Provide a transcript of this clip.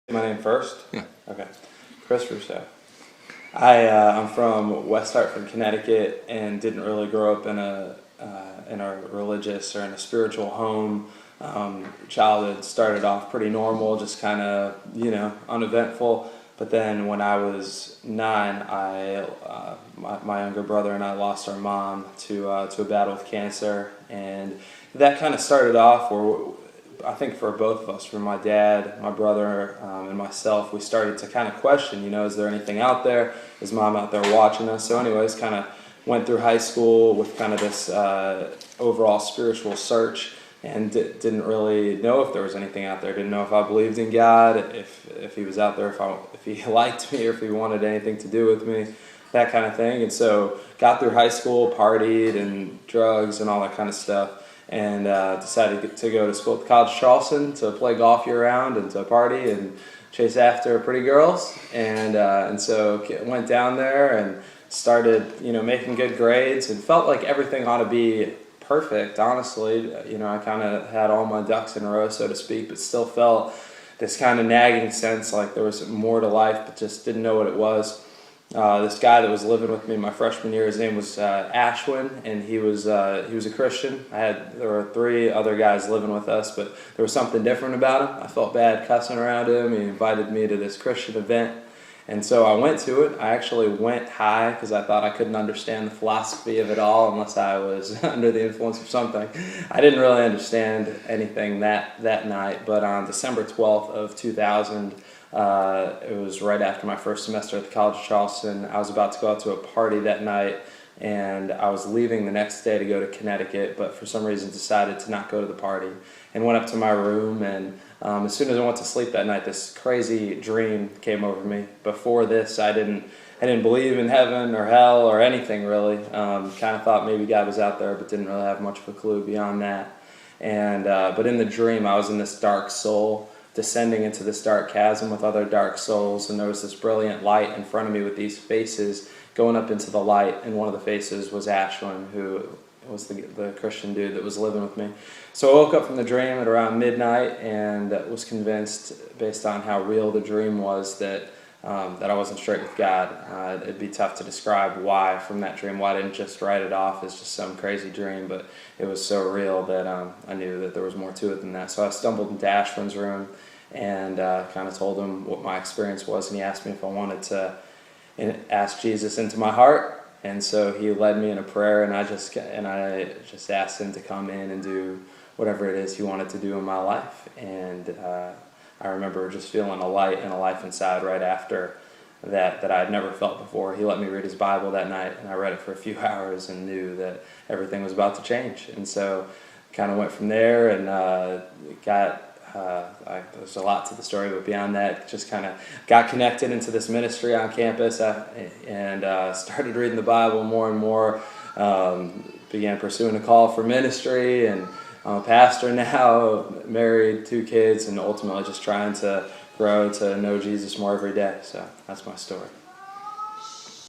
My name first? Yeah. Okay. Chris Russo. I'm from West Hartford, Connecticut, and didn't really grow up in a religious or in a spiritual home. Childhood started off pretty normal, just kind of uneventful. But then when I was 9, my younger brother and I lost our mom to a battle with cancer, and that kind of started off where I think for both of us, for my dad, my brother, and myself, we started to kind of question, is there anything out there? Is mom out there watching us? So anyways, kind of went through high school with kind of this overall spiritual search, and didn't really know if there was anything out there. Didn't know if I believed in God, if he was out there, if he liked me, or if he wanted anything to do with me, that kind of thing. And so got through high school, partied and drugs and all that kind of stuff, and decided to go to school at the College of Charleston to play golf year-round and to party and chase after pretty girls. And so went down there and started, making good grades, and felt like everything ought to be perfect, honestly. I kind of had all my ducks in a row, so to speak, but still felt this kind of nagging sense like there was more to life, but just didn't know what it was. This guy that was living with me my freshman year, his name was Ashwin, and he was a Christian. There were 3 other guys living with us, but there was something different about him. I felt bad cussing around him. He invited me to this Christian event, and so I went to it. I actually went high because I thought I couldn't understand the philosophy of it all unless I was under the influence of something. I didn't really understand anything that night, but on December 12th of 2000, it was right after my first semester at the College of Charleston. I was about to go out to a party that night, and I was leaving the next day to go to Connecticut, but for some reason decided to not go to the party, and went up to my room. And as soon as I went to sleep that night, this crazy dream came over me. Before this, I didn't believe in heaven or hell or anything really. Kind of thought maybe God was out there, but didn't really have much of a clue beyond that. And but in the dream, I was in this dark soul, descending into this dark chasm with other dark souls, and there was this brilliant light in front of me with these faces going up into the light, and one of the faces was Ashwin, who was the Christian dude that was living with me. So I woke up from the dream at around midnight, and was convinced, based on how real the dream was, that I wasn't straight with God. It'd be tough to describe why from that dream, why I didn't just write it off as just some crazy dream, but it was so real that I knew that there was more to it than that. So I stumbled into Ashwin's room and kind of told him what my experience was, and he asked me if I wanted to ask Jesus into my heart. And so he led me in a prayer, and I just asked him to come in and do whatever it is he wanted to do in my life. And I remember just feeling a light and a life inside right after that I had never felt before. He let me read his Bible that night, and I read it for a few hours and knew that everything was about to change. And so kind of went from there, and there's a lot to the story, but beyond that, just kind of got connected into this ministry on campus, and started reading the Bible more and more. Began pursuing a call for ministry, and I'm a pastor now, married, 2 kids, and ultimately just trying to grow to know Jesus more every day. So that's my story.